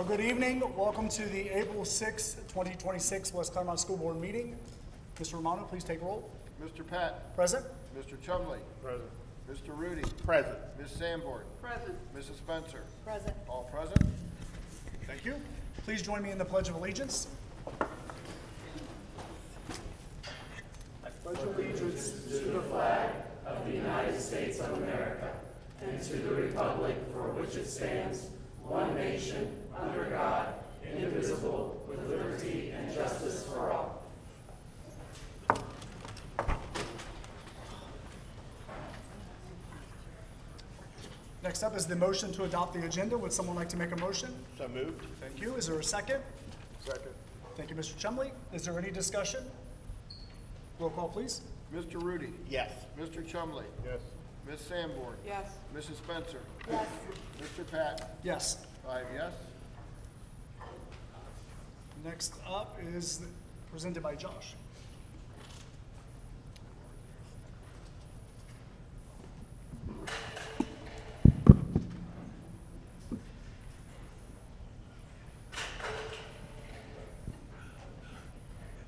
Good evening. Welcome to the April 6, 2026 West Clermont School Board meeting. Mr. Romano, please take roll. Mr. Pat. Present. Mr. Chumley. Present. Mr. Rudy. Present. Ms. Sanborn. Present. Mrs. Spencer. Present. All present. Thank you. Please join me in the Pledge of Allegiance. I pledge allegiance to the flag of the United States of America and to the republic for which it stands, one nation, under God, indivisible, with liberty and justice for all. Next up is the motion to adopt the agenda. Would someone like to make a motion? So moved. Thank you. Is there a second? Second. Thank you, Mr. Chumley. Is there any discussion? Roll call, please. Mr. Rudy. Yes. Mr. Chumley. Yes. Ms. Sanborn. Yes. Mrs. Spencer. Yes. Mr. Pat. Yes. 5 yes. Next up is presented by Josh.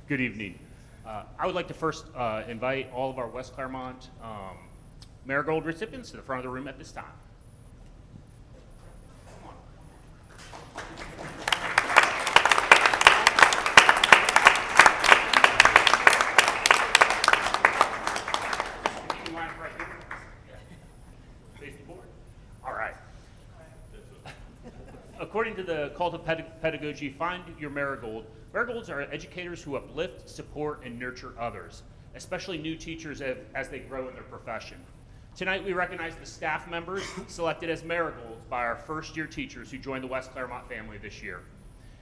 Good evening. I would like to first invite all of our West Clermont Marigold recipients to the front of the room at this time. Face the board. All right. According to the Cult of Pedagogy, find your marigold. Marigolds are educators who uplift, support, and nurture others, especially new teachers as they grow in their profession. Tonight, we recognize the staff members selected as marigolds by our first-year teachers who joined the West Clermont family this year.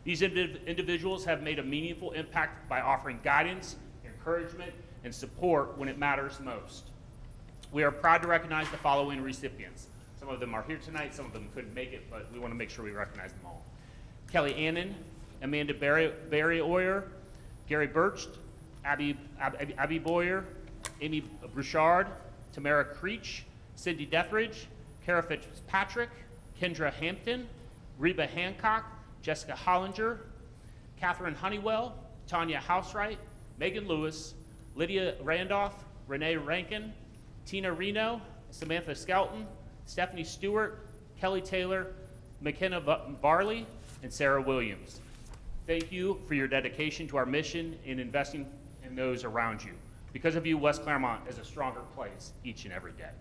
These individuals have made a meaningful impact by offering guidance, encouragement, and support when it matters most. We are proud to recognize the following recipients. Some of them are here tonight, some of them couldn't make it, but we want to make sure we recognize them all. Kelly Annan, Amanda Barry Oyer, Gary Birch, Abby Boyer, Amy Bouchard, Tamara Creech, Cindy Dethridge, Kara Fitzpatrick, Kendra Hampton, Reba Hancock, Jessica Hollinger, Catherine Honeywell, Tanya Housewright, Megan Lewis, Lydia Randolph, Renee Rankin, Tina Reno, Samantha Skelton, Stephanie Stewart, Kelly Taylor, McKenna Barley, and Sarah Williams. Thank you for your dedication to our mission in investing in those around you. Because of you, West Clermont is a stronger place each and every day.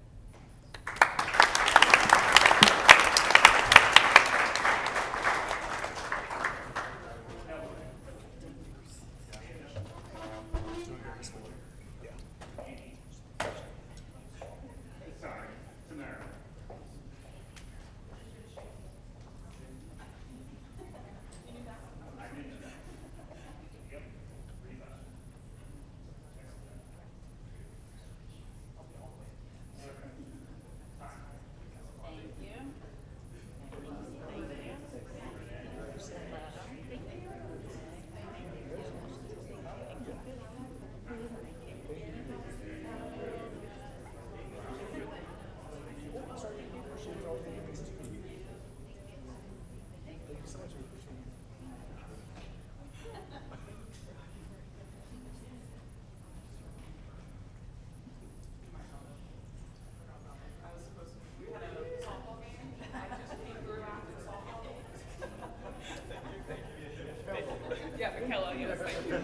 Yeah, Michaela, yes, thank you.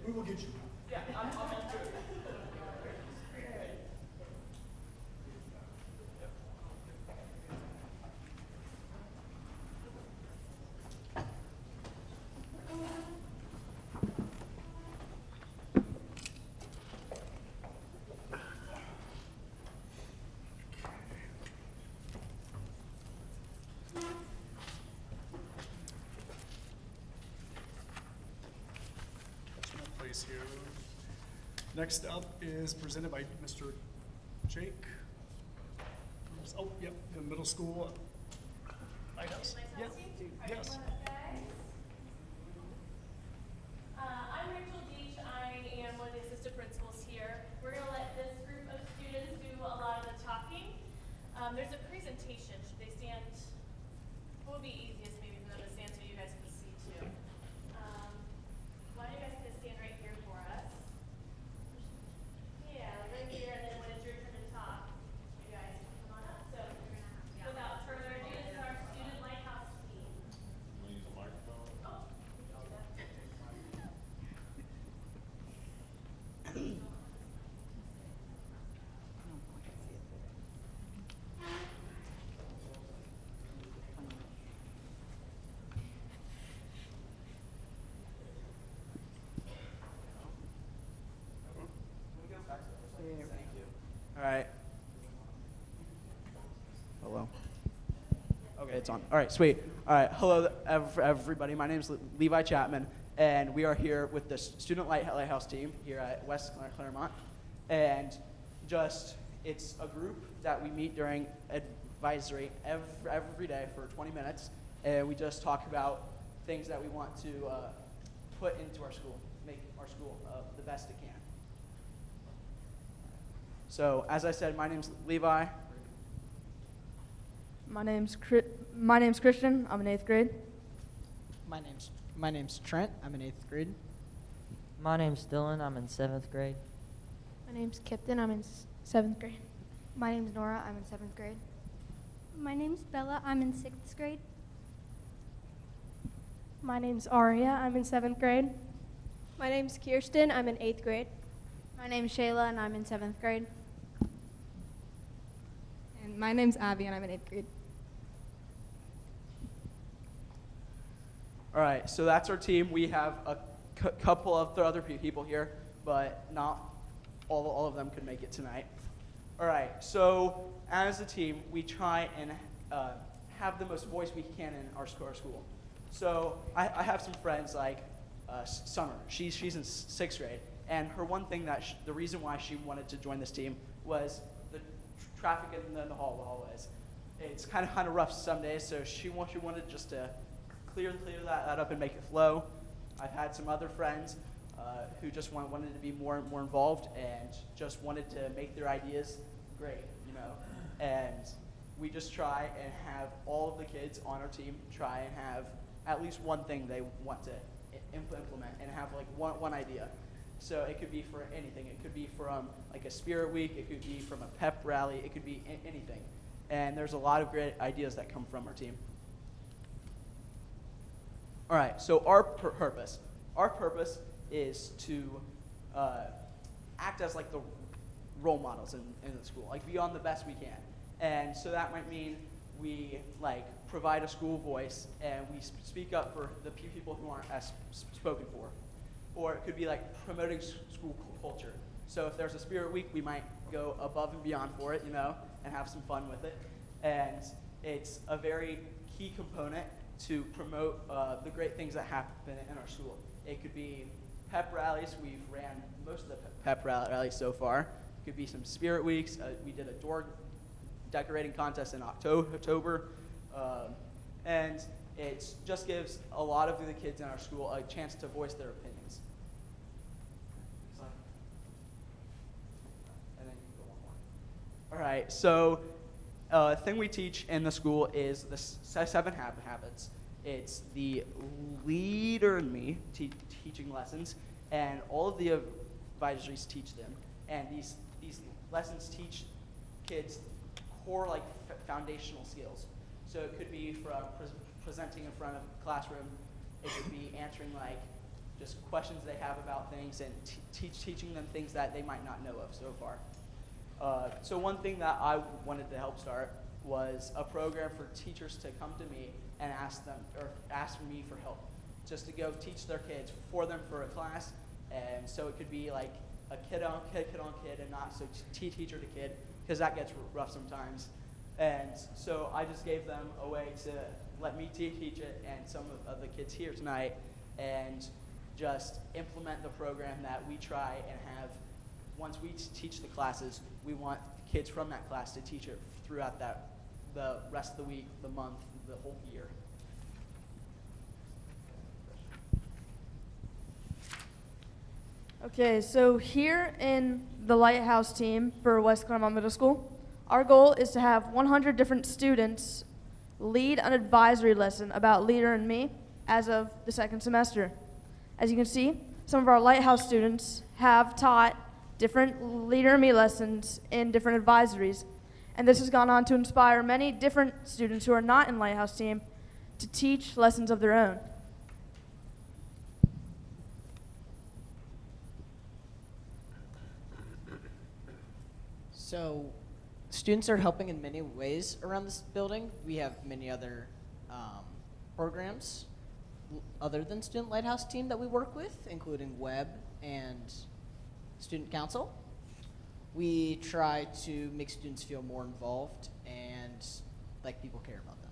We will get you. Yeah, I'm into it. Place here. Next up is presented by Mr. Jake. Oh, yep, the middle school. Lighthouse. Yeah. Yes. I'm Rachel Deach. I am one of the assistant principals here. We're going to let this group of students do a lot of the talking. There's a presentation, should they stand? What would be easiest maybe for them to stand so you guys can see too? Why don't you guys just stand right here for us? Yeah, like right here, and then when it's your turn to talk, you guys can come on up. So without further ado, this is our student lighthouse team. Use a microphone. Oh, we can do that. All right. Hello. Okay, it's on. All right, sweet. All right, hello, everybody. My name is Levi Chapman, and we are here with the Student Lighthouse team here at West Clermont. And it's a group that we meet during advisory every day for 20 minutes, and we just talk about things that we want to put into our school, make our school the best it can. So, as I said, my name's Levi. My name's Christian. I'm in 8th grade. My name's Trent. I'm in 8th grade. My name's Dylan. I'm in 7th grade. My name's Kipton. I'm in 7th grade. My name's Nora. I'm in 7th grade. My name's Bella. I'm in 6th grade. My name's Aria. I'm in 7th grade. My name's Kirsten. I'm in 8th grade. My name's Shayla, and I'm in 7th grade. And my name's Abby, and I'm in 8th grade. All right, so that's our team. We have a couple of other people here, but not all of them could make it tonight. All right, so as a team, we try and have the most voice we can in our school. So I have some friends like Summer. She's in 6th grade, and her one thing the reason why she wanted to join this team was the traffic in the hallways. It's kind of rough some days, so she wanted just to clear that up and make it flow. I've had some other friends who just wanted to be more involved and just wanted to make their ideas great, And we just try and have all of the kids on our team try and have at least one thing they want to implement and have like one idea. So it could be for anything. It could be from like a spirit week. It could be from a pep rally. It could be anything. And there's a lot of great ideas that come from our team. All right, so our purpose. Our purpose is to act as like the role models in the school, like be on the best we can. And so that might mean we like provide a school voice and we speak up for the people who aren't as spoken for. Or it could be like promoting school culture. So if there's a spirit week, we might go above and beyond for it, and have some fun with it. And it's a very key component to promote the great things that happen in our school. It could be pep rallies. We've ran most of the pep rallies so far. It could be some spirit weeks. We did a door decorating contest in October. And it just gives a lot of the kids in our school a chance to voice their opinions. And then you can go one more. All right, so thing we teach in the school is the 7 habits. It's the leader in me teaching lessons, and all of the advisories teach them. And these lessons teach kids core like foundational skills. So it could be from presenting in front of a classroom. It could be answering like just questions they have about things and teaching them things that they might not know of so far. So one thing that I wanted to help start was a program for teachers to come to me and ask me for help, just to go teach their kids for them for a class. And so it could be like a kid on kid and not so teacher to kid, because that gets rough sometimes. And so I just gave them a way to let me teach it and some of the kids here tonight and just implement the program that we try and have. Once we teach the classes, we want kids from that class to teach it throughout the rest of the week, the month, the whole year. Okay, so here in the Lighthouse team for West Clermont Middle School, Our goal is to have 100 different students lead an advisory lesson about Leader and Me as of the second semester. As you can see, some of our Lighthouse students have taught different Leader and Me lessons in different advisories, and this has gone on to inspire many different students who are not in Lighthouse team to teach lessons of their own. So, students are helping in many ways around this building. We have many other programs other than Student Lighthouse team that we work with, including Web and Student Council. We try to make students feel more involved and like people care about them.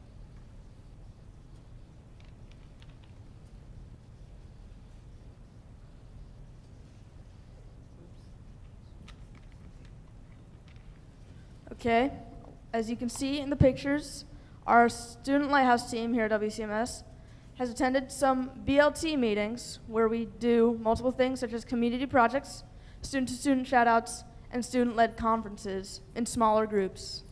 Okay, as you can see in the pictures, our Student Lighthouse team here at WCMS has attended some BLT meetings where we do multiple things such as community projects, student-to-student shout-outs, and student-led conferences in smaller groups.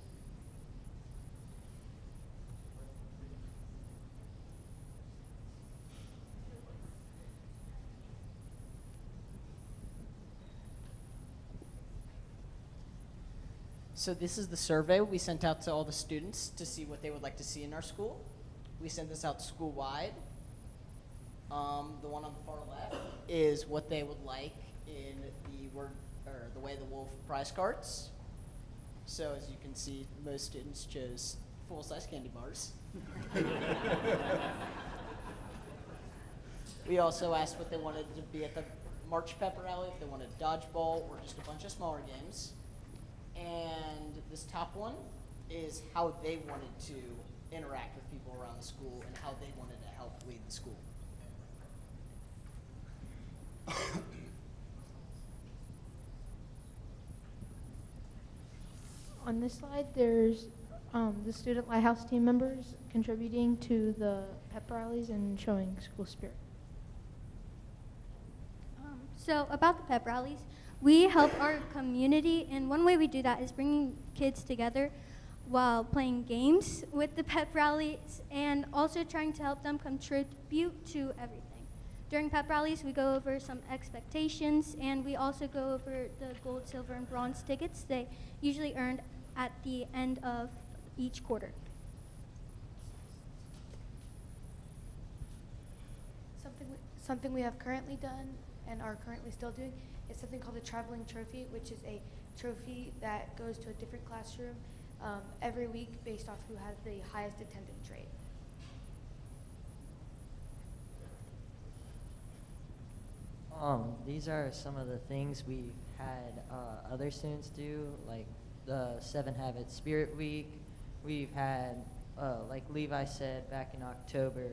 So this is the survey we sent out to all the students to see what they would like to see in our school. We sent this out school-wide. The one on the far left is what they would like in the Way of the Wolf prize cards. So as you can see, most students chose full-size candy bars. We also asked what they wanted to be at the March Pep Rally, if they wanted dodgeball or just a bunch of smaller games. And this top one is how they wanted to interact with people around the school and how they wanted to help lead the school. On this slide, there's the Student Lighthouse team members contributing to the pep rallies and showing school spirit. So about the pep rallies, we help our community, and one way we do that is bringing kids together while playing games with the pep rallies and also trying to help them contribute to everything. During pep rallies, we go over some expectations, and we also go over the gold, silver, and bronze tickets they usually earned at the end of each quarter. Something we have currently done and are currently still doing is something called the traveling trophy, which is a trophy that goes to a different classroom every week based off who has the highest attendance rate. These are some of the things we've had other students do, like the 7 Habits Spirit Week. We've had, like Levi said, back in October,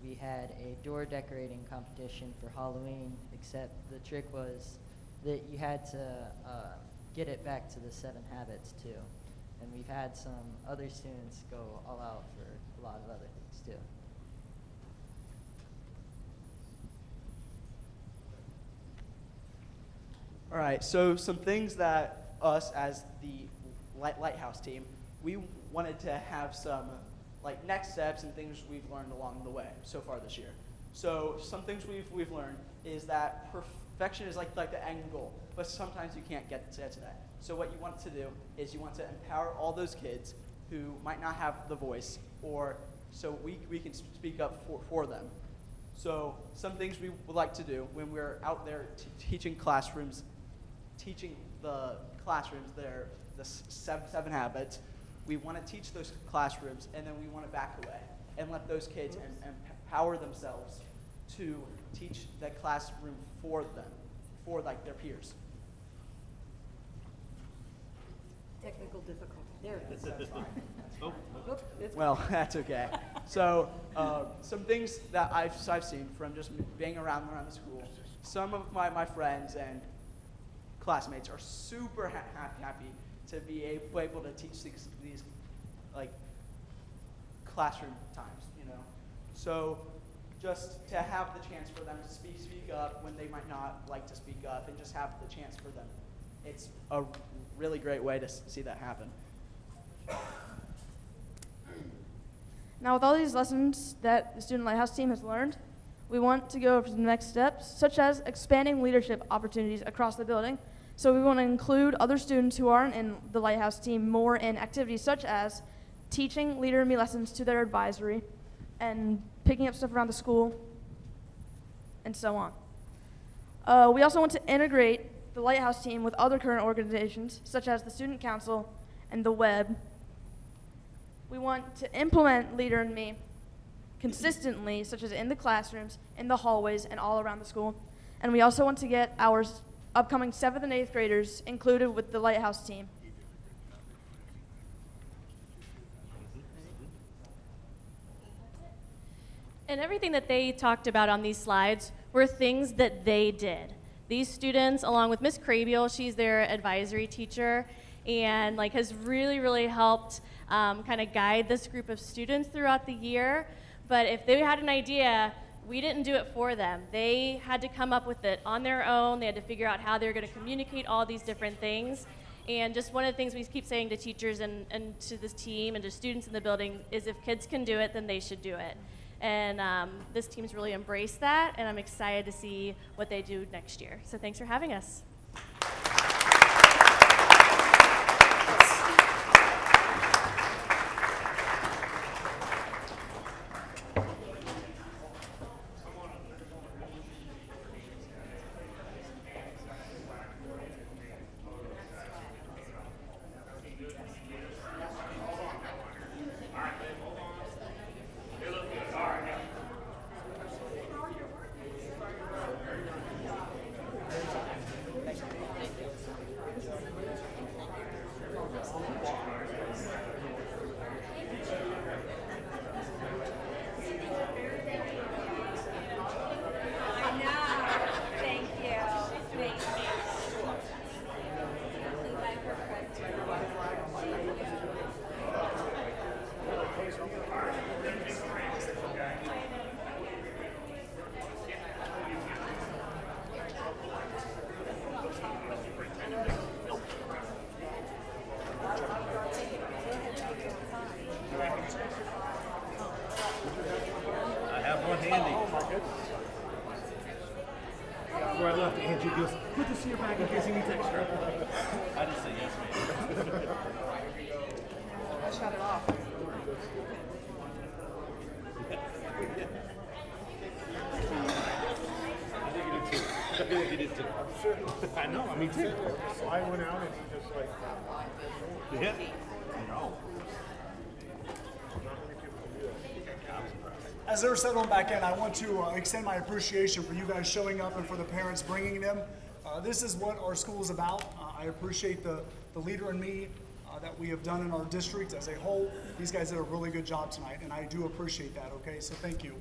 we had a door decorating competition for Halloween, except the trick was that you had to get it back to the 7 habits too. And we've had some other students go all out for a lot of other things too. All right, so some things that us as the Lighthouse team, we wanted to have some like next steps and things we've learned along the way so far this year. So some things we've learned is that perfection is like the end goal, but sometimes you can't get to that. So what you want to do is you want to empower all those kids who might not have the voice, or so we can speak up for them. So some things we would like to do when we're out there teaching the classrooms the 7 habits, we want to teach those classrooms, and then we want to back away and let those kids empower themselves to teach that classroom for them, for like their peers. Technical difficulty. There it is. That's fine. Oop, it's Well, that's okay. So some things that I've seen from just being around the school, some of my friends and classmates are super happy to be able to teach these like classroom times, you know. So just to have the chance for them to speak up when they might not like to speak up, and just have the chance for them. It's a really great way to see that happen. Now, with all these lessons that the Student Lighthouse team has learned, we want to go over to the next steps, such as expanding leadership opportunities across the building. So we want to include other students who aren't in the Lighthouse team more in activities such as teaching Leader in Me lessons to their advisory and picking up stuff around the school and so on. We also want to integrate the Lighthouse team with other current organizations such as the Student Council and the Web. We want to implement Leader in Me consistently, such as in the classrooms, in the hallways, and all around the school. And we also want to get our upcoming 7th and 8th graders included with the Lighthouse team. And everything that they talked about on these slides were things that they did. These students, along with Miss Crabiel, she's their advisory teacher, and has really helped kind of guide this group of students throughout the year. But if they had an idea, we didn't do it for them. They had to come up with it on their own. They had to figure out how they were going to communicate all these different things. And just one of the things we keep saying to teachers and to this team and to students in the building is if kids can do it, then they should do it. And this team's really embraced that, and I'm excited to see what they do next year. So thanks for having us. Before I left, Angie goes, good to see you back in case he needs extra. I just say yes, man. Shut it off. I think you did too. I know, me too. So I went out and he just like, Yeah. No. As they're settling back in, I want to extend my appreciation for you guys showing up and for the parents bringing them. This is what our school is about. I appreciate the Leader in Me that we have done in our district as a whole. These guys did a really good job tonight, and I do appreciate that, okay? So thank you.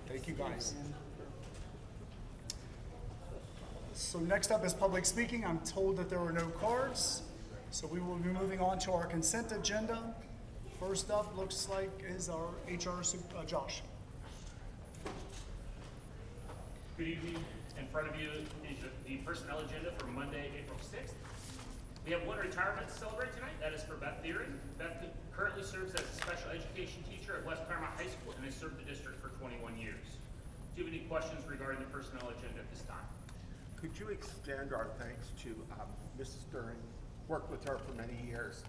Thank you, guys. So next up is public speaking. I'm told that there are no cards, so we will be moving on to our consent agenda. First up looks like is our HR Josh. Good evening. In front of you is the personnel agenda for Monday, April 6th. We have one retirement to celebrate tonight. That is for Beth Deering. Beth currently serves as a special education teacher at West Clermont High School and has served the district for 21 years. Do you have any questions regarding the personnel agenda at this time? Could you extend our thanks to Mrs. Deering? Worked with her for many years.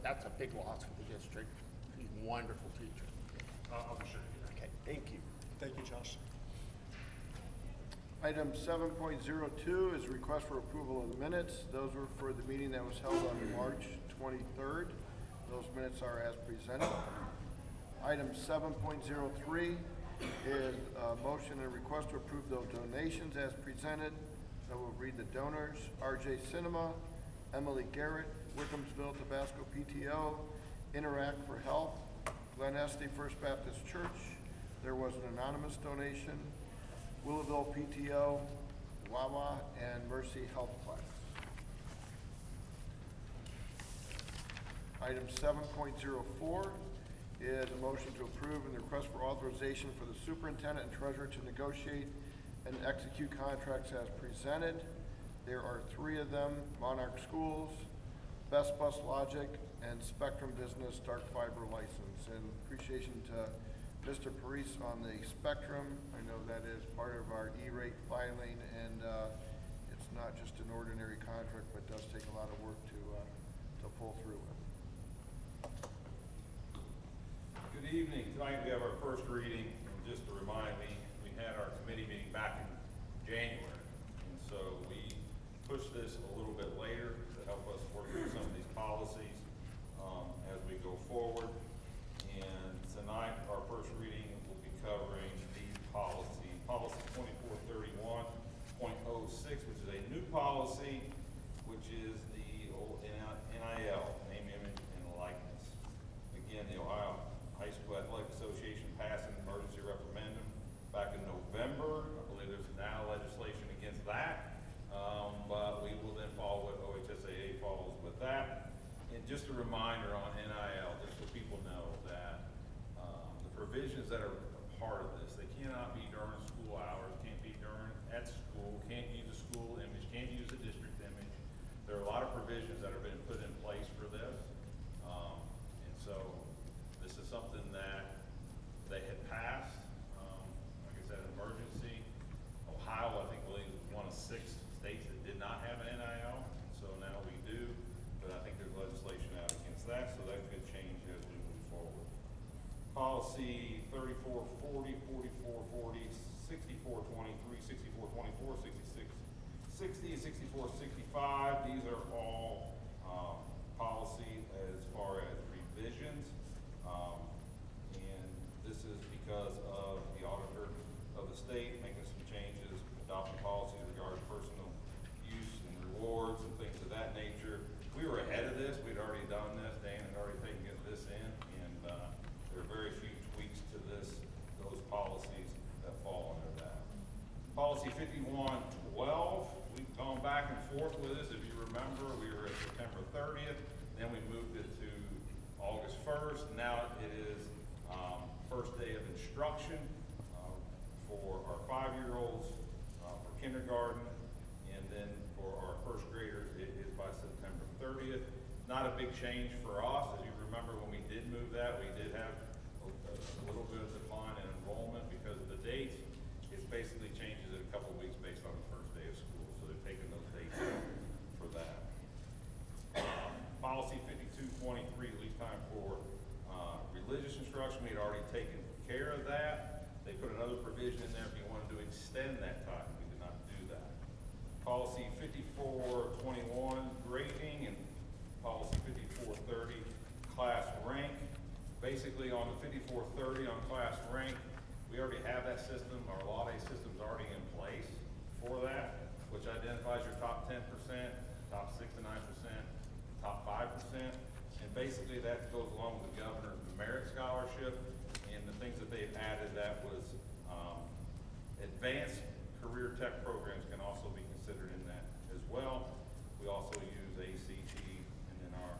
That's a big loss for the district. She's a wonderful teacher. I'll be sure to do that. Okay, thank you. Thank you, Josh. Item 7.02 is request for approval of the minutes. Those were for the meeting that was held on March 23rd. Those minutes are as presented. Item 7.03 is a motion and request to approve those donations as presented. I will read the donors: RJ Cinema, Emily Garrett, Wickhamsville Tabasco PTO, Interact for Health, Glen Estee First Baptist Church. There was an anonymous donation, Willowville PTO, Wawa, and Mercy Health Class. Item 7.04 is a motion to approve and the request for authorization for the superintendent and treasurer to negotiate and execute contracts as presented. There are 3 of them: Monarch Schools, Best Bus Logic, and Spectrum Business Dark Fiber License. And appreciation to Mr. Paris on the Spectrum. I know that is part of our E-rate filing, and it's not just an ordinary contract, but does take a lot of work to pull through with. Good evening. Tonight we have our first reading, and just to remind me, we had our committee meeting back in January, and so we pushed this a little bit later to help us work through some of these policies as we go forward. And tonight, our first reading will be covering these policies. Policy 2431.06, which is a new policy, which is the old NIL, name, image, and likeness. Again, the Ohio High School Athletic Association passed an emergency referendum back in November. I believe there's now legislation against that, but we will then follow what OHSAA follows with that. And just a reminder on NIL, just so people know that the provisions that are a part of this, they cannot be during school hours, can't be during at school, can't use a school image, can't use a district image. There are a lot of provisions that have been put in place for this, and so this is something that they had passed, like I said, emergency. Ohio, I think, believe, was one of 6 states that did not have an NIL, and so now we do, but I think there's legislation out against that, so that could change as we move forward. Policy 3440, 4440, 6423, 6424, 6660, 6465, these are all policy as far as revisions. And this is because of the auditor of the state making some changes, adopting policies regarding personal use and rewards and things of that nature. We were ahead of this. We'd already done this. Dan had already taken this in, and there are very few tweaks to those policies that fall under that. Policy 5112, we've gone back and forth with this. If you remember, we were at September 30th, then we moved it to August 1st. Now it is first day of instruction for our 5-year-olds, for kindergarten, and then for our first graders, it is by September 30th. Not a big change for us. As you remember, when we did move that, we did have a little bit of decline in enrollment because of the dates. It basically changes it a couple of weeks based on the first day of school, so they've taken those dates out for that. Policy 5223, at least time for religious instruction, we had already taken care of that. They put another provision in there if you wanted to extend that time. We did not do that. Policy 5421, grading, and policy 5430, class rank. Basically, on the 5430 on class rank, we already have that system, our Law Day system's already in place for that, which identifies your top 10%, top 6 to 9%, top 5%. And basically that goes along with the governor's merit scholarship, and the things that they've added, that was advanced career tech programs can also be considered in that as well. We also use ACT and then our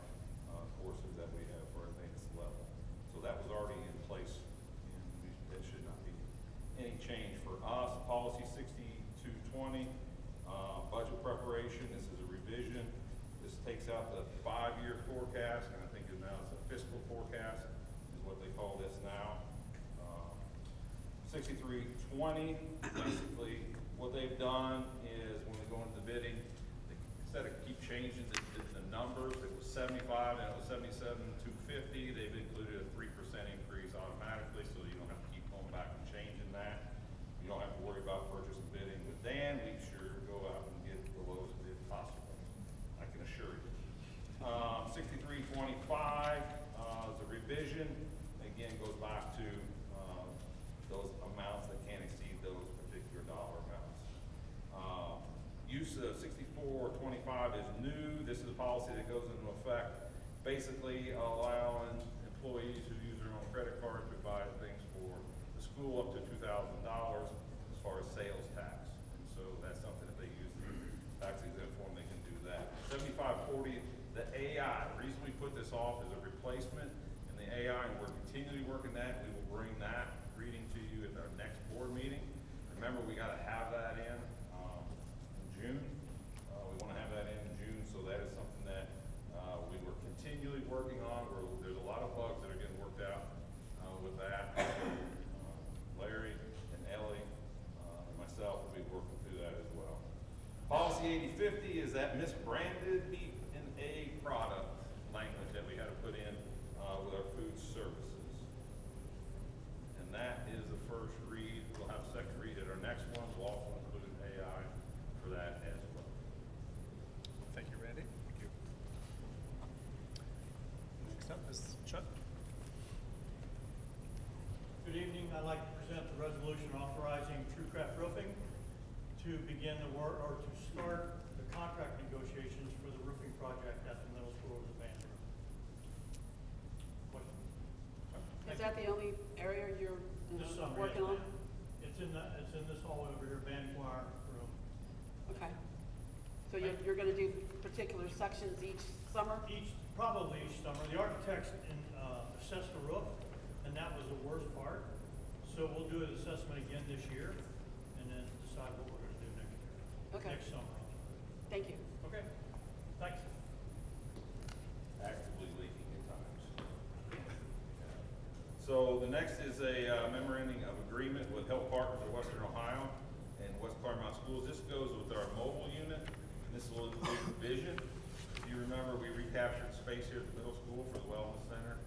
courses that we have for advanced level. So that was already in place, and that should not be any change for us. Policy 6220, budget preparation. This is a revision. This takes out the 5-year forecast, and I think now it's a fiscal forecast, is what they call this now. 6320, basically what they've done is when they go into the bidding, instead of keep changing the numbers, it was 75 and it was 77,250. They've included a 3% increase automatically, so you don't have to keep going back and changing that. You don't have to worry about purchase and bidding with Dan. We sure go out and get the lowest bid possible, I can assure you. 6325 is a revision. Again, goes back to those amounts that can't exceed those particular dollar amounts. Use of 6425 is new. This is a policy that goes into effect, basically allowing employees who use their own credit card to buy things for the school up to $2,000 as far as sales tax. And so that's something that they use the tax exempt form, they can do that. 7540, the AI, the reason we put this off is a replacement, and the AI, and we're continually working that. We will bring that reading to you at our next board meeting. Remember, we gotta have that in June. We wanna have that in June, so that is something that, we were continually working on. There's a lot of bugs that are getting worked out, with that. Larry and Ellie, and myself will be working through that as well. Policy 8050 is that misbranded meat and egg product language that we had to put in, with our food services. And that is the first read. We'll have a second read at our next one. We'll also include AI for that as well. Thank you, Randy. Thank you. Next up is Chuck. Good evening. I'd like to present the resolution authorizing TrueCraft Roofing to begin the work, or to start the contract negotiations for the roofing project at the middle school of the band room. Question? Is that the only area you're This summer, working yes, on? ma'am. It's in this hall over here, band choir room. Okay. So you're gonna do particular sections each summer? Probably each summer. The architects assessed the roof, and that was the worst part. So we'll do an assessment again this year, and then decide what we're gonna do next year. Okay. Next summer. Thank you. Okay, thanks. Actively leaking at times. So the next is a memorandum of agreement with Health Partners of Western Ohio and West Clermont Schools. This goes with our mobile unit, and this will include vision. If you remember, we recaptured space here at the middle school for the Wellness Center.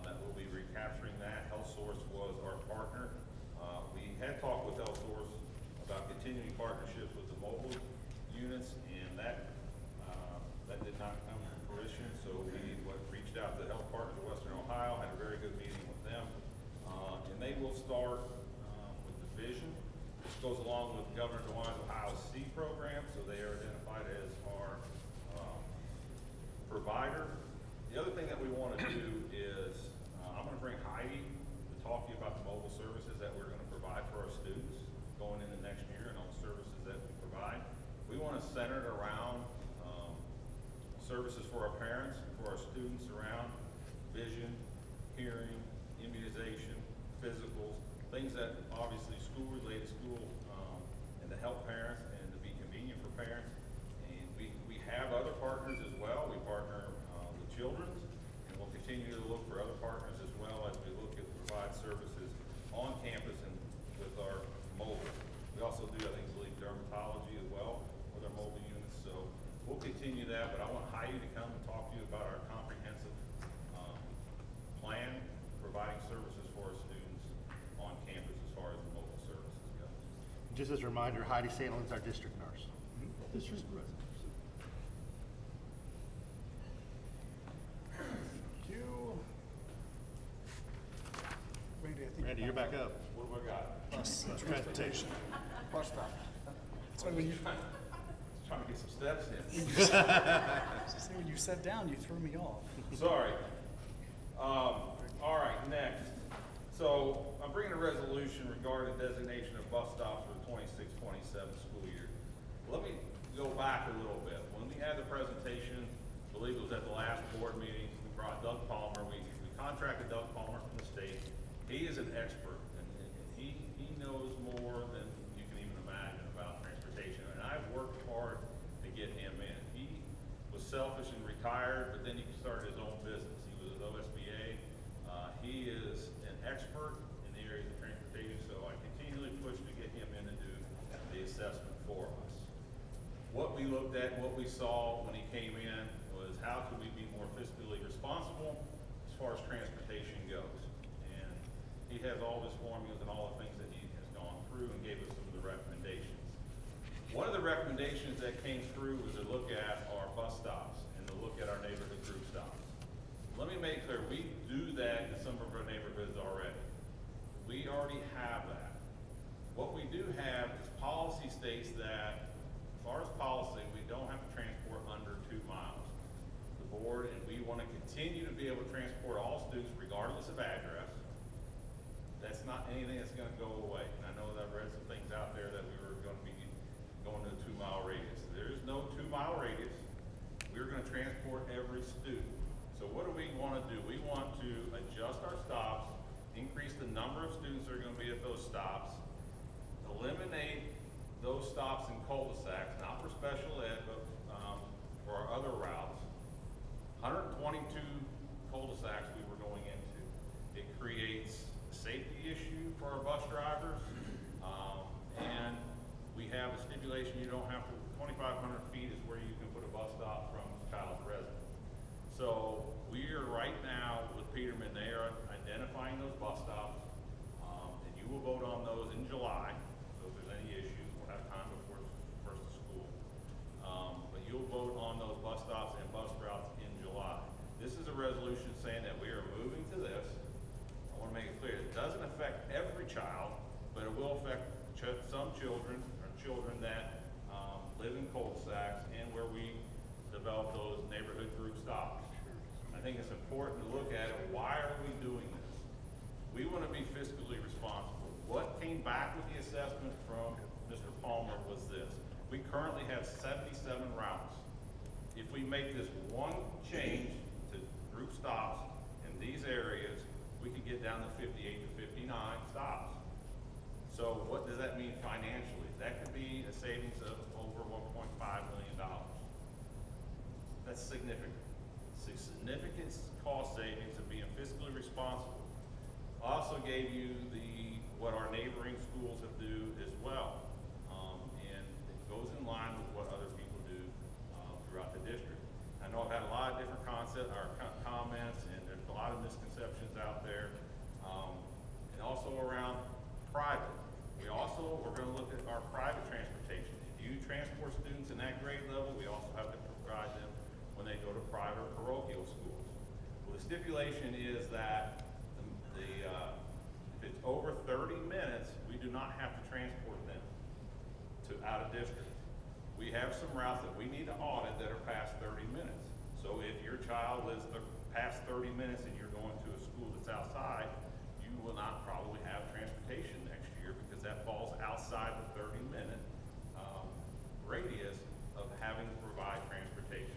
That will be recapturing that. Health Source was our partner. We had talked with Health Source about continuing partnerships with the mobile units, and that did not come to fruition. So we reached out to Health Partners of Western Ohio, had a very good meeting with them, and they will start with the vision. This goes along with Governor DeWine's Ohio C program, so they are identified as our provider. The other thing that we want to do is, I'm going to bring Heidi to talk to you about the mobile services that we're going to provide for our students going into next year and all the services that we provide. We want to center it around services for our parents and for our students around vision, hearing, immunization, physicals, things that obviously school-related, and to help parents and to be convenient for parents. And we have other partners as well. We partner with Children's, and we'll continue to look for other partners as well as we look at provide services on campus and with our mobile. We also do, I think, dermatology as well with our mobile units. So we'll continue that, but I want Heidi to come and talk to you about our comprehensive plan providing services for our students on campus as far as the mobile services go. Just as a reminder, Heidi Sandlin's our district nurse. District president. Thank you. Randy, I think. Randy, you're back up. What have I got? Bus transportation. Bus stop. That's why when you, Trying to get some steps in. see, when you sat down, you threw me off. Sorry. All right, next. So I'm bringing a resolution regarding the designation of bus stops for the 26-27 school year. Let me go back a little bit. When we had the presentation, I believe it was at the last board meeting, we brought Doug Palmer. We contracted Doug Palmer from the state. He is an expert, and he knows more than you can even imagine about transportation. And I've worked hard to get him in. He was selfish and retired, but then he started his own business. He was at OSBA. He is an expert in the areas of transportation, so I continually push to get him in to do the assessment for us. What we looked at, what we saw when he came in was how could we be more fiscally responsible as far as transportation goes. And he has all his formulas and all the things that he has gone through and gave us some of the recommendations. One of the recommendations that came through was to look at our bus stops and to look at our neighborhood group stops. Let me make clear, we do that in some of our neighborhoods already. We already have that. What we do have is policy states that, as far as policy, we don't have to transport under 2 miles. The board, and we want to continue to be able to transport all students regardless of address. That's not anything that's going to go away. And I know that I've read some things out there that we were going to be going to a 2-mile radius. There is no 2-mile radius. We're going to transport every student. So what do we want to do? We want to adjust our stops stops in cul-de-sacs, not for special ed, but for our other routes. 122 cul-de-sacs we were going into. It creates a safety issue for our bus drivers, and we have a stipulation you don't have to, 2,500 feet is where you can put a bus stop from child's residence. So we are right now with Peterman, they are identifying those bus stops, and you will vote on those in July. So if there's any issues, we'll have time before first of school. But you'll vote on those bus stops and bus routes in July. This is a resolution saying that we are moving to this. I want to make it clear, it doesn't affect every child, but it will affect some children that live in cul-de-sacs and where we develop those neighborhood group stops. I think it's important to look at it. Why are we doing this? We want to be fiscally responsible. What came back with the assessment from Mr. Palmer was this. We currently have 77 routes. If we make this one change to group stops in these areas, we could get down to 58 to 59 stops. So what does that mean financially? That could be a savings of over $1.5 million. That's significant. Significant cost savings of being fiscally responsible. I also gave you what our neighboring schools have do as well. And it goes in line with what other people do throughout the district. I know I've had a lot of different comments, and there's a lot of misconceptions out there. And also around private. We're going to look at our private transportation. If you transport students in that grade level, we also have to provide them when they go to private or parochial schools. Well, the stipulation is that if it's over 30 minutes, we do not have to transport them to out of district. We have some routes that we need to audit that are past 30 minutes. So if your child lives past 30 minutes and you're going to a school that's outside, you will not probably have transportation next year because that falls outside the 30-minute radius of having to provide transportation.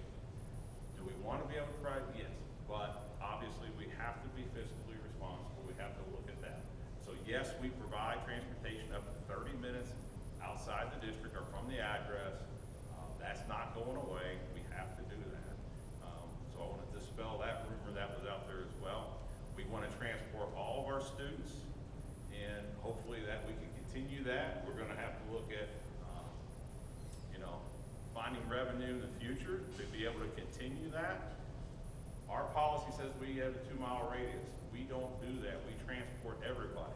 Do we want to be able to provide? Yes, but obviously we have to be fiscally responsible. We have to look at that. So yes, we provide transportation up to 30 minutes outside the district or from the address. That's not going away. We have to do that. So I want to dispel that rumor that was out there as well. We want to transport all of our students, and hopefully that we can continue that. We're going to have to look at finding revenue in the future to be able to continue that. Our policy says we have a 2-mile radius. We don't do that. We transport everybody.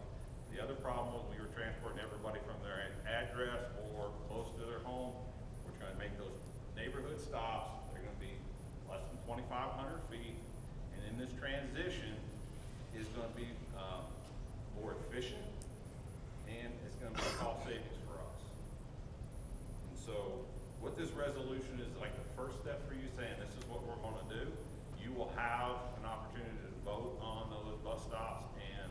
The other problem was we were transporting everybody from their address or close to their home. We're trying to make those neighborhood stops. They're going to be less than 2,500 feet. And in this transition is going to be more efficient, and it's going to be cost savings for us. And so what this resolution is like the first step for you saying this is what we're going to do. You will have an opportunity to vote on those bus stops and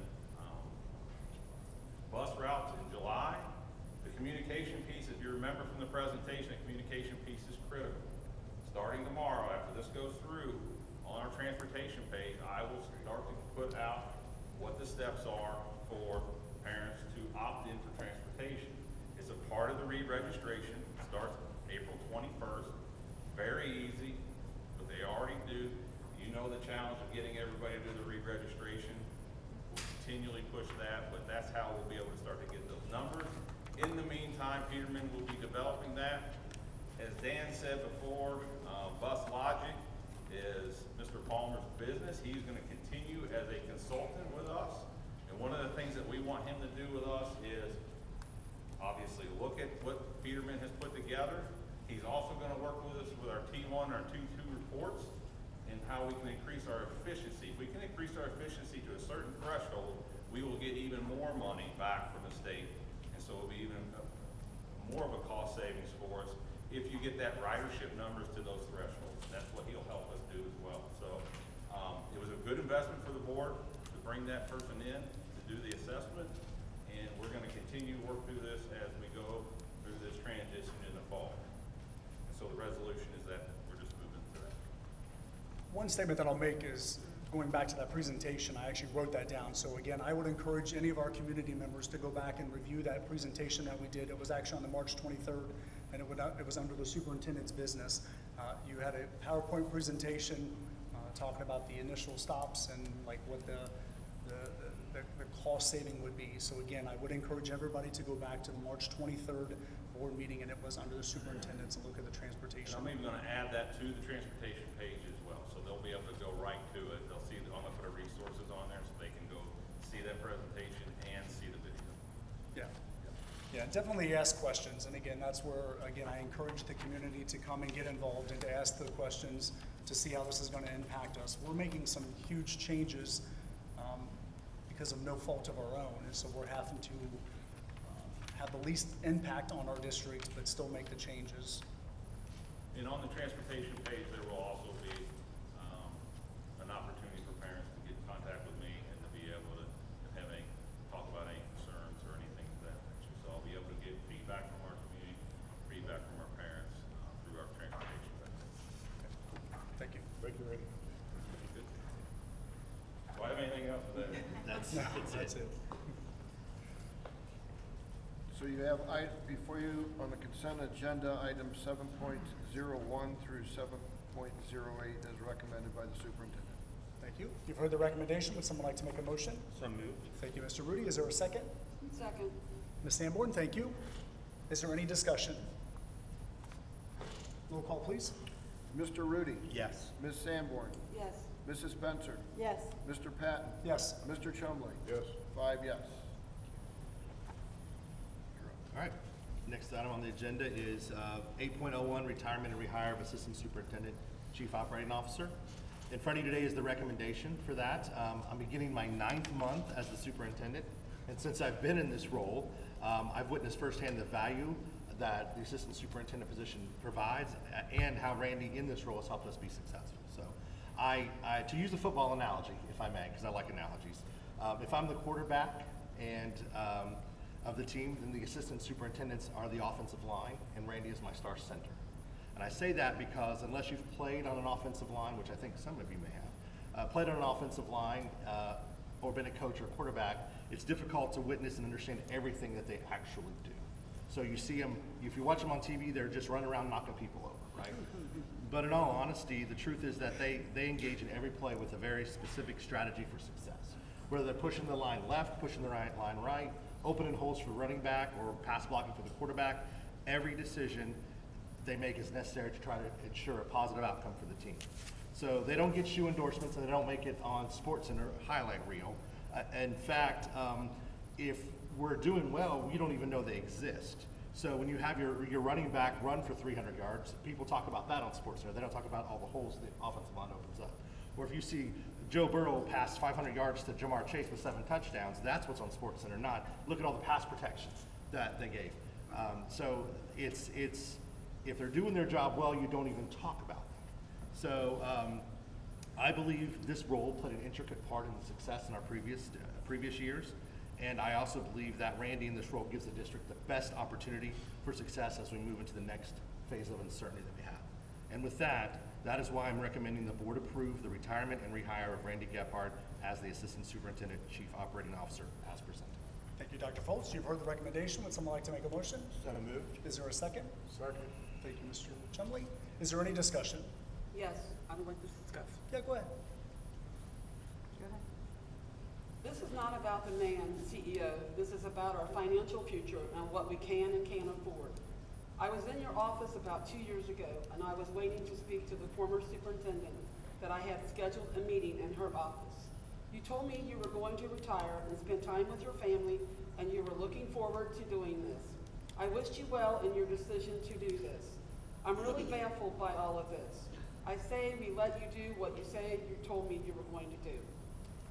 bus routes in July. The communication piece, if you remember from the presentation, the communication piece is critical. Starting tomorrow, after this goes through, on our transportation page, I will start to put out what the steps are for parents to opt in for transportation. It's a part of the re-registration. It starts April 21st. Very easy, but they already do. You know the challenge of getting everybody to do the re-registration. We'll continually push that, but that's how we'll be able to start to get those numbers. In the meantime, Peterman will be developing that. As Dan said before, Bus Logic is Mr. Palmer's business. He's going to continue as a consultant with us. And one of the things that we want him to do with us is obviously look at what Peterman has put together. He's also going to work with us with our T1, our T2 reports, and how we can increase our efficiency. If we can increase our efficiency to a certain threshold, we will get even more money back from the state. And so it will be even more of a cost savings for us if you get that ridership numbers to those thresholds. That's what he'll help us do as well. So it was a good investment for the board to bring that person in to do the assessment, and we're going to continue to work through this as we go through this transition in the fall. And so the resolution is that we're just moving through that. One statement that I'll make is going back to that presentation, I actually wrote that down. So again, I would encourage any of our community members to go back and review that presentation that we did. It was actually on the March 23rd, and it was under the superintendent's business. You had a PowerPoint presentation talking about the initial stops and like what the cost saving would be. So again, I would encourage everybody to go back to the March 23rd board meeting, and it was under the superintendent's, and look at the transportation. And I'm even gonna add that to the transportation page as well, so they'll be able to go right to it. They'll see, I'm gonna put our resources on there so they can go see that presentation and see the video. Yeah. Yeah, definitely ask questions. And again, that's where, again, I encourage the community to come and get involved and to ask the questions to see how this is going to impact us. We're making some huge changes because of no fault of our own. And so we're having to have the least impact on our districts, but still make the changes. And on the transportation page, there will also be an opportunity for parents to get in contact with me and to be able to have any, talk about any concerns or anything of that nature. So I'll be able to get feedback from our community, feedback from our parents through our transportation page. Thank you. Thank you, Randy. Good. Do I have anything else for that? That's it. So you have before you on the consent agenda, items 7.01 through 7.08 as recommended by the superintendent. Thank you. You've heard the recommendation. Would someone like to make a motion? So moved. Thank you, Mr. Rudy. Is there a second? Second. Ms. Sanborn, thank you. Is there any discussion? Roll call, please. Mr. Rudy. Yes. Ms. Sanborn. Yes. Mrs. Spencer. Yes. Mr. Patton. Yes. Mr. Chumley. Yes. 5 yes. All right. Next item on the agenda is 8.01, retirement and rehire of Assistant Superintendent, Chief Operating Officer. In front of you today is the recommendation for that. I'm beginning my 9th month as the superintendent, and since I've been in this role, I've witnessed firsthand the value that the assistant superintendent position provides and how Randy in this role has helped us be successful. So to use a football analogy, if I may, because I like analogies, if I'm the quarterback and of the team, then the assistant superintendents are the offensive line, and Randy is my star center. And I say that because unless you've played on an offensive line, which I think some of you may have, played on an offensive line or been a coach or a quarterback, it's difficult to witness and understand everything that they actually do. So you see them, if you watch them on TV, they're just running around knocking people over, right? But in all honesty, the truth is that they engage in every play with a very specific strategy for success. Whether they're pushing the line left, pushing the line right, opening holes for running back, or pass blocking for the quarterback, every decision they make is necessary to try to ensure a positive outcome for the team. So they don't get shoe endorsements, and they don't make it on SportsCenter highlight reel. In fact, if we're doing well, we don't even know they exist. So when you have your running back run for 300 yards, people talk about that on SportsCenter. They don't talk about all the holes the offensive line opens up. Or if you see Joe Burrow pass 500 yards to Jamar Chase with 7 touchdowns, that's what's on SportsCenter, not look at all the pass protections that they gave. So it's if they're doing their job well, you don't even talk about them. So I believe this role played an intricate part in the success in our previous years. And I also believe that Randy in this role gives the district the best opportunity for success as we move into the next phase of uncertainty that we have. And with that is why I'm recommending the board approve the retirement and rehire of Randy Gephardt as the Assistant Superintendent Chief Operating Officer as presented. Thank you, Dr. Foltz. You've heard the recommendation. Would someone like to make a motion? So moved. Is there a second? Second. Thank you, Mr. Chumley. Is there any discussion? Yes, I would like to discuss. Yeah, go ahead. This is not about the man, the CEO. This is about our financial future and what we can and can't afford. I was in your office about 2 years ago, and I was waiting to speak to the former superintendent that I had scheduled a meeting in her office. You told me you were going to retire and spend time with your family, and you were looking forward to doing this. I wished you well in your decision to do this. I'm really baffled by all of this. I say we let you do what you say you told me you were going to do.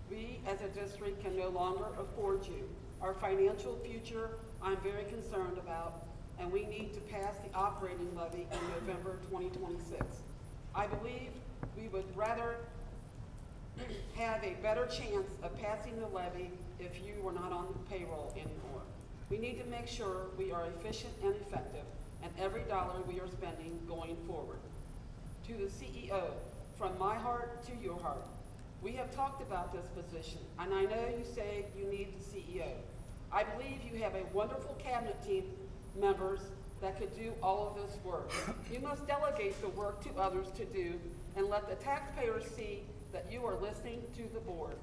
We, as a district, can no longer afford you. Our financial future, I'm very concerned about, and we need to pass the operating levy in November 2026. I believe we would rather have a better chance of passing the levy if you were not on the payroll anymore. We need to make sure we are efficient and effective in every dollar we are spending going forward. To the CEO, from my heart to your heart, We have talked about this position, and I know you say you need the CEO. I believe you have a wonderful cabinet team members that could do all of this work. You must delegate the work to others to do and let the taxpayers see that you are listening to the board.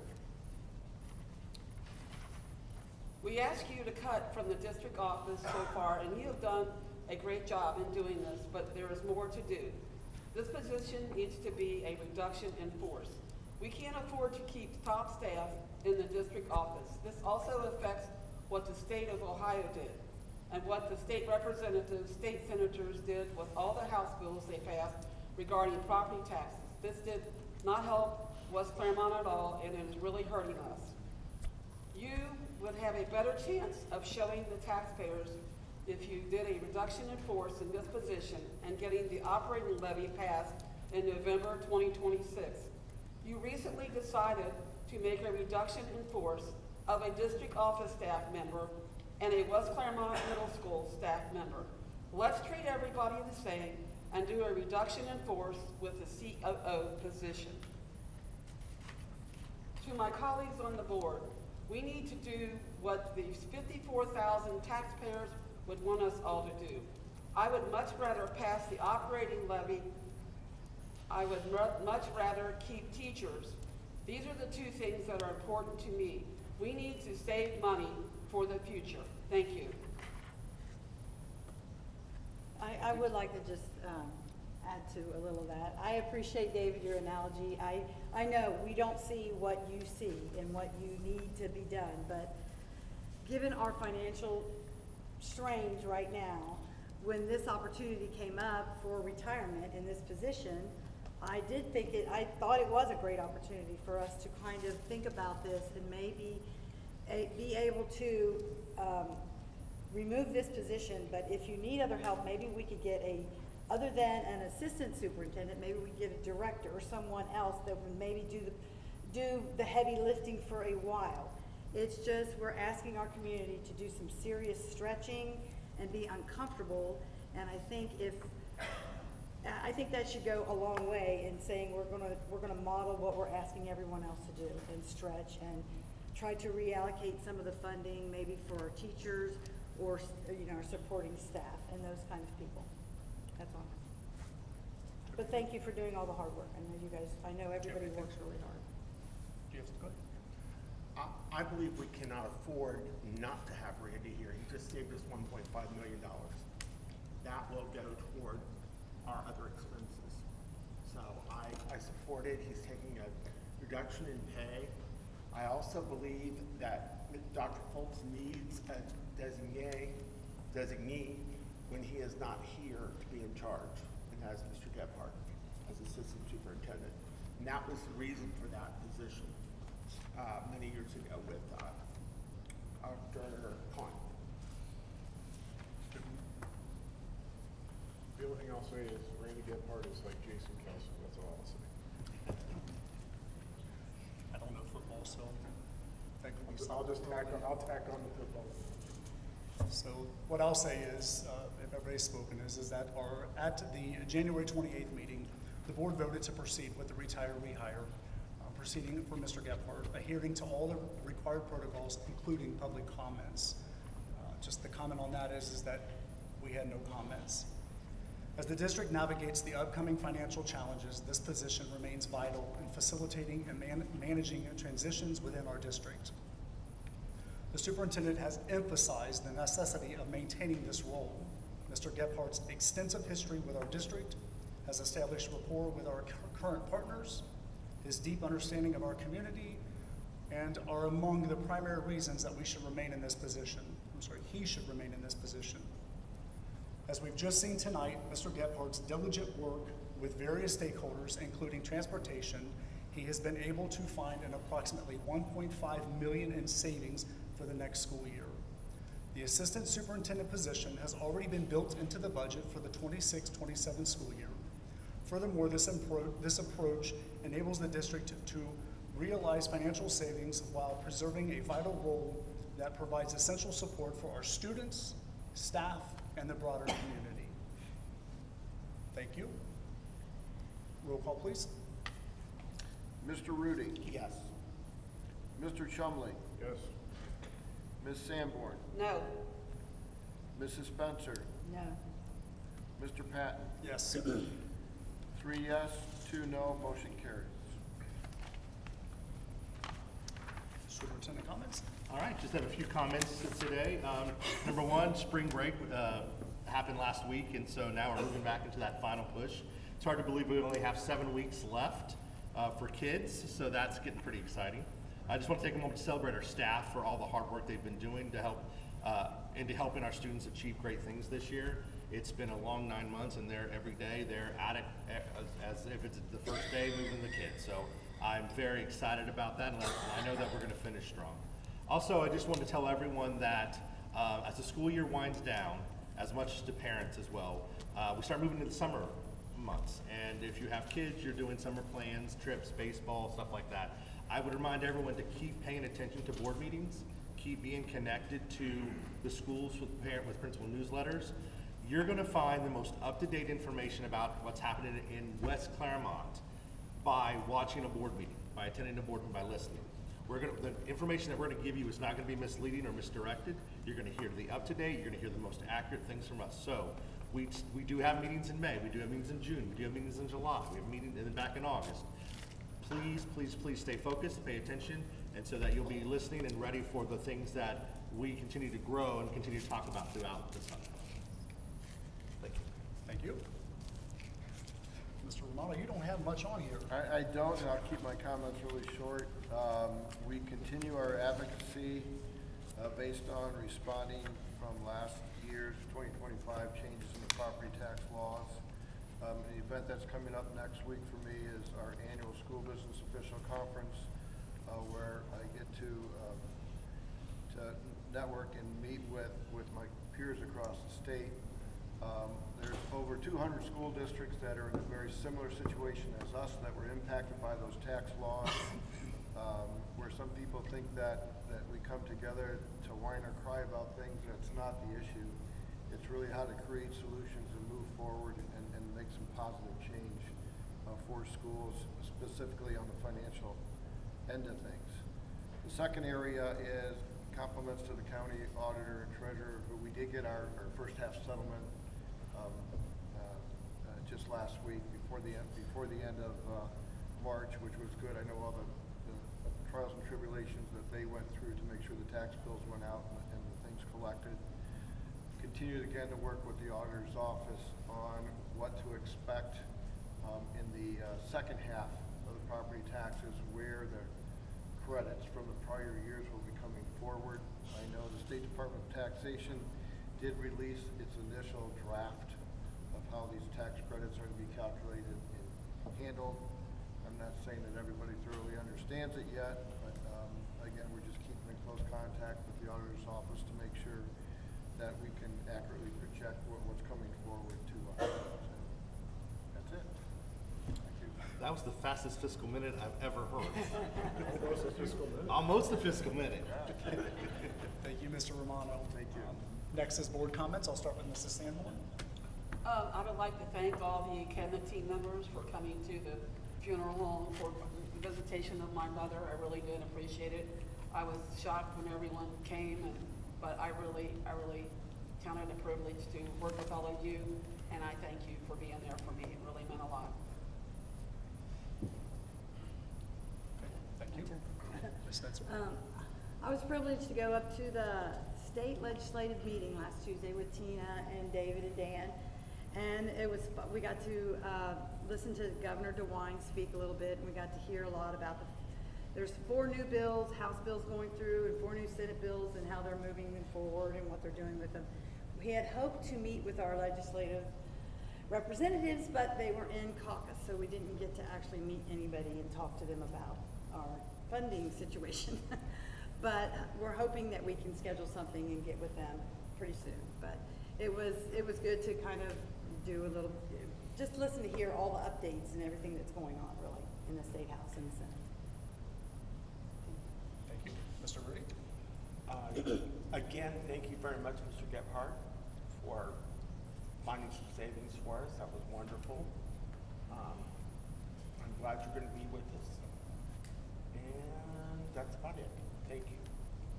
We ask you to cut from the district office so far, and you have done a great job in doing this, but there is more to do. This position needs to be a reduction in force. We can't afford to keep top staff in the district office. This also affects what the state of Ohio did and what the state representatives, state senators did with all the House bills they passed regarding property taxes. This did not help West Clermont at all, and it is really hurting us. You would have a better chance of showing the taxpayers if you did a reduction in force in this position and getting the operating levy passed in November 2026. You recently decided to make a reduction in force of a district office staff member and a West Clermont Middle School staff member. Let's treat everybody the same and do a reduction in force with the COO position. To my colleagues on the board, we need to do what these 54,000 taxpayers would want us all to do. I would much rather pass the operating levy. I would much rather keep teachers. These are the two things that are important to me. We need to save money for the future. Thank you. I would like to just add to a little of that. I appreciate, David, your analogy. I know we don't see what you see and what you need to be done, but given our financial strains right now, when this opportunity came up for retirement in this position, I thought it was a great opportunity for us to kind of think about this and maybe be able to remove this position, but if you need other help, maybe we could get other than an assistant superintendent, maybe we get a director or someone else that would maybe do the heavy lifting for a while. It's just we're asking our community to do some serious stretching and be uncomfortable, and I think that should go a long way in saying we're gonna model what we're asking everyone else to do and stretch and try to reallocate some of the funding maybe for our teachers or our supporting staff and those kinds of people. That's all. But thank you for doing all the hard work. I know everybody works really hard. Do you have to go? I believe we cannot afford not to have Randy here. He just saved us $1.5 million. That will go toward our other expenses. So I support it. He's taking a reduction in pay. I also believe that Dr. Foltz needs a designee when he is not here to be in charge, and has Mr. Gebhardt as assistant superintendent. And that was the reason for that position many years ago with Dr. Kahn. The only thing I'll say is Randy Gebhardt is like Jason Kelsey. That's all I'll say. I don't know football, so I'll tack on the football. So what I'll say is, if everybody's spoken, is that at the January 28th meeting, the board voted to proceed with the retire-rehire, proceeding for Mr. Gebhardt, adhering to all the required protocols, including public comments. Just the comment on that is that we had no comments. As the district navigates the upcoming financial challenges, this position remains vital in facilitating and managing transitions within our district. The superintendent has emphasized the necessity of maintaining this role. Mr. Gebhardt's extensive history with our district has established rapport with our current partners. His deep understanding of our community and are among the primary reasons that he should remain in this position. As we've just seen tonight, Mr. Gebhardt's diligent work with various stakeholders, including transportation, he has been able to find an approximately $1.5 million in savings for the next school year. The assistant superintendent position has already been built into the budget for the 26-27 school year. Furthermore, this approach enables the district to realize financial savings while preserving a vital role that provides essential support for our students, staff, and the broader community. Thank you. Roll call, please. Mr. Rudy. Yes. Mr. Chumley. Yes. Ms. Sanborn. No. Mrs. Spencer. No. Mr. Patton. Yes. 3 yes, 2 no, motion carries. Superintendent comments? All right, just have a few comments today. Number one, spring break happened last week, and so now we're moving back into that final push. It's hard to believe we only have 7 weeks left for kids, so that's getting pretty exciting. I just want to take a moment to celebrate our staff for all the hard work they've been doing to help into helping our students achieve great things this year. It's been a long 9 months, and they're every day they're at it as if it's the first day moving the kids. So I'm very excited about that, and I know that we're going to finish strong. Also, I just want to tell everyone that as the school year winds down, as much as to parents as well, we start moving into the summer months. And if you have kids, you're doing summer plans, trips, baseball, stuff like that. I would remind everyone to keep paying attention to board meetings, keep being connected to the schools with principal newsletters. You're going to find the most up-to-date information about what's happening in West Clermont by watching a board meeting, by attending a board meeting, by listening. The information that we're going to give you is not going to be misleading or misdirected. You're going to hear the up-to-date, you're going to hear the most accurate things from us. So we do have meetings in May, we do have meetings in June, we do have meetings in July, we have meetings and then back in August. Please, please, please stay focused, pay attention, and so that you'll be listening and ready for the things that we continue to grow and continue to talk about throughout the summer. Thank you. Thank you. Mr. Romano, you don't have much on here. I don't, and I'll keep my comments really short. We continue our advocacy based on responding from last year's 2025 changes in the property tax laws. An event that's coming up next week for me is our annual school business official conference, where I get to network and meet with my peers across the state. There's over 200 school districts that are in a very similar situation as us that were impacted by those tax laws, where some people think that we come together to whine or cry about things. That's not the issue. It's really how to create solutions and move forward and make some positive change for schools, specifically on the financial end of things. The second area is compliments to the county auditor and treasurer, who we did get our first half settlement just last week before the end of March, which was good. I know all the trials and tribulations that they went through to make sure the tax bills went out and the things collected. Continue again to work with the auditor's office on what to expect in the second half of the property taxes, where the credits from the prior years will be coming forward. I know the State Department of Taxation did release its initial draft of how these tax credits are to be calculated and handled. I'm not saying that everybody thoroughly understands it yet, but again, we're just keeping in close contact with the auditor's office to make sure that we can accurately project what's coming forward to us. So that's it. Thank you. That was the fastest fiscal minute I've ever heard. Almost a fiscal minute. Almost a fiscal minute. Thank you, Mr. Romano. Thank you. Next is board comments. I'll start with Mrs. Sanborn. I would like to thank all the Academy team members for coming to the funeral home for the visitation of my mother. I really did appreciate it. I was shocked when everyone came, but I really count it a privilege to work with all of you, and I thank you for being there for me. It really meant a lot. Thank you. Ms. Spencer. I was privileged to go up to the state legislative meeting last Tuesday with Tina and David and Dan, and we got to listen to Governor DeWine speak a little bit, and we got to hear a lot about there's 4 new bills, House bills going through, and 4 new Senate bills, and how they're moving them forward and what they're doing with them. We had hoped to meet with our legislative representatives, but they were in caucus, so we didn't get to actually meet anybody and talk to them about our funding situation. But we're hoping that we can schedule something and get with them pretty soon. But it was good to kind of do a little, just listen to hear all the updates and everything that's going on really in the State House and the Senate. Thank you. Mr. Rudy. Again, thank you very much, Mr. Gebhardt, for finding some savings for us. That was wonderful. I'm glad you're going to be with us. And that's about it. Thank you.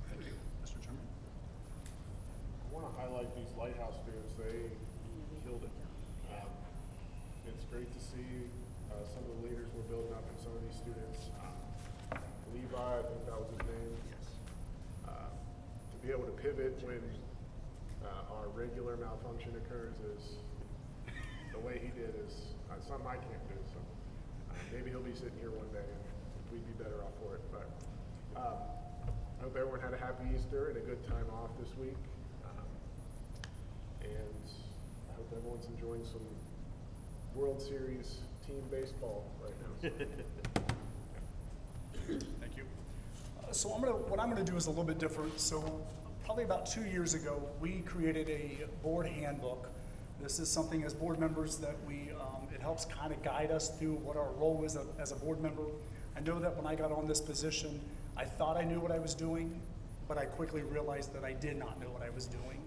Thank you. Mr. Chairman. I want to highlight these Lighthouse students. They killed it. It's great to see some of the leaders we're building up in some of these students. Levi, I think that was his name. Yes. To be able to pivot when our regular malfunction occurs is the way he did is something I can't do. So maybe he'll be sitting here one day and we'd be better off for it. But I hope everyone had a happy Easter and a good time off this week. And I hope everyone's enjoying some World Series team baseball right now. Thank you. So what I'm gonna do is a little bit different. So probably about 2 years ago, we created a board handbook. This is something as board members that it helps kind of guide us through what our role is as a board member. I know that when I got on this position, I thought I knew what I was doing, but I quickly realized that I did not know what I was doing.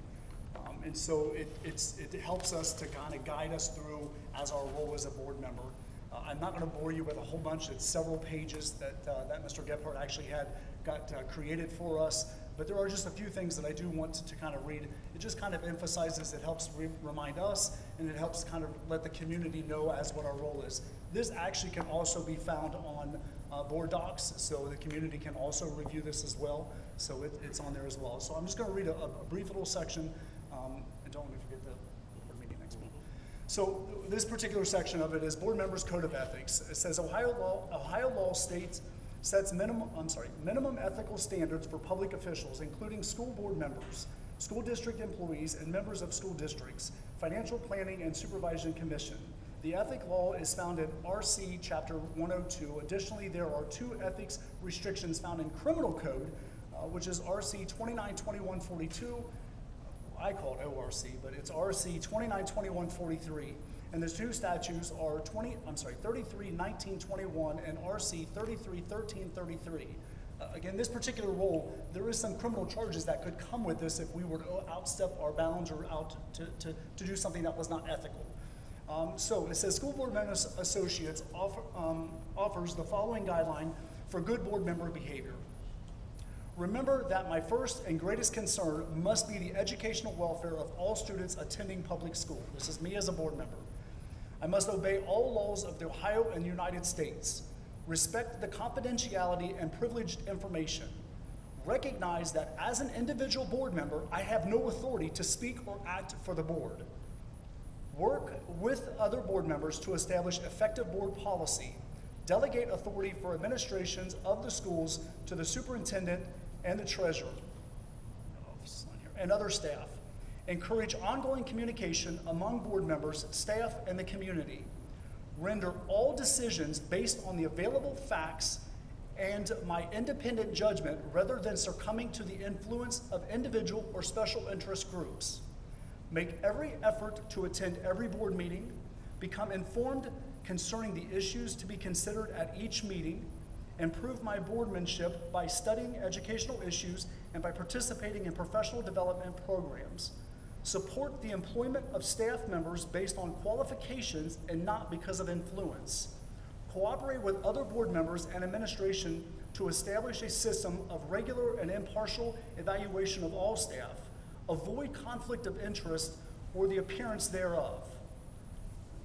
And so it helps us to kind of guide us through as our role as a board member. I'm not going to bore you with a whole bunch. It's several pages that Mr. Gephardt actually got created for us. But there are just a few things that I do want to kind of read. It just kind of emphasizes, it helps remind us, and it helps kind of let the community know as what our role is. This actually can also be found on board docs, so the community can also review this as well. So it's on there as well. So I'm just going to read a brief little section, and don't let me forget the board meeting next week. So this particular section of it is Board Members Code of Ethics. It says Ohio law sets minimum ethical standards for public officials, including school board members, school district employees, and members of school districts, financial planning and supervision commission. The ethic law is found in RC Chapter 102. Additionally, there are 2 ethics restrictions found in criminal code, which is RC 292142. I call it ORC, but it's RC 292143. And the 2 statutes are 331921 and RC 331333. Again, this particular role, there is some criminal charges that could come with this if we were to outstep our bounds or out to do something that was not ethical. So it says School Board Members Associates offers the following guideline for good board member behavior. Remember that my first and greatest concern must be the educational welfare of all students attending public school. This is me as a board member. I must obey all laws of the Ohio and United States, respect the confidentiality and privileged information, recognize that as an individual board member, I have no authority to speak or act for the board, work with other board members to establish effective board policy, delegate authority for administrations of the schools to the superintendent and the treasurer and other staff. Encourage ongoing communication among board members, staff, and the community. Render all decisions based on the available facts and my independent judgment rather than succumbing to the influence of individual or special interest groups. Make every effort to attend every board meeting, become informed concerning the issues to be considered at each meeting, improve my boardmanship by studying educational issues and by participating in professional development programs. Support the employment of staff members based on qualifications and not because of influence. Cooperate with other board members and administration to establish a system of regular and impartial evaluation of all staff. Avoid conflict of interest or the appearance thereof.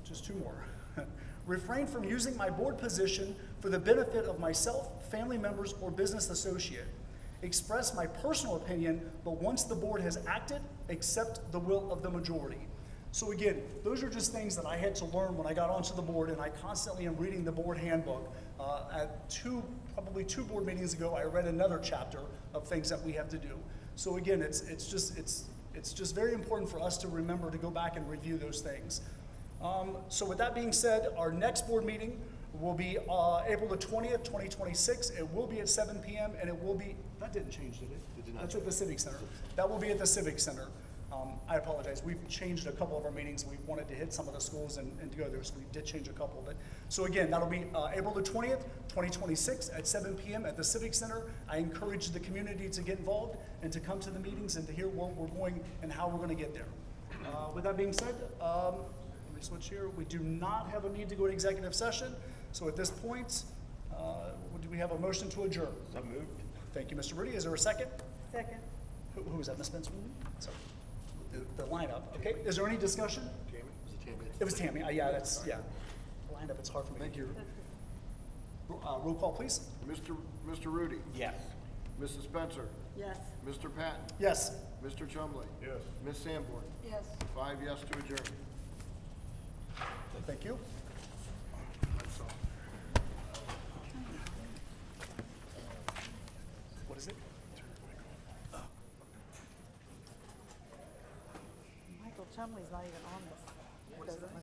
Just 2 more. Refrain from using my board position for the benefit of myself, family members, or business associate. Express my personal opinion, but once the board has acted, accept the will of the majority. So again, those are just things that I had to learn when I got onto the board, and I constantly am reading the board handbook. Probably two board meetings ago, I read another chapter of things that we have to do. So again, it's just very important for us to remember to go back and review those things. So with that being said, our next board meeting will be April the 20th, 2026. It will be at 7 p.m. and it will be, that didn't change, did it? That's at the Civic Center. That will be at the Civic Center. I apologize. We've changed a couple of our meetings. We wanted to hit some of the schools and to go there, so we did change a couple. But so again, that'll be April the 20th, 2026 at 7 p.m. at the Civic Center. I encourage the community to get involved and to come to the meetings and to hear where we're going and how we're going to get there. With that being said, let me switch here. We do not have a need to go to executive session. So at this point, Do we have a motion to adjourn? So moved. Thank you, Mr. Rudy. Is there a second? Second. Who was that, Ms. Spencer? Sorry. The lineup. Okay, is there any discussion? Tammy? Was it Tammy? It was Tammy. Yeah, that's, yeah. Lineup, it's hard for me to hear. Roll call, please. Mr. Rudy? Yes. Mrs. Spencer? Yes. Mr. Patton? Yes. Mr. Chumley? Yes. Ms. Sanborn? Yes. 5 yes to adjourn. Thank you. That's all. What is it? Michael Chumley's not even on this.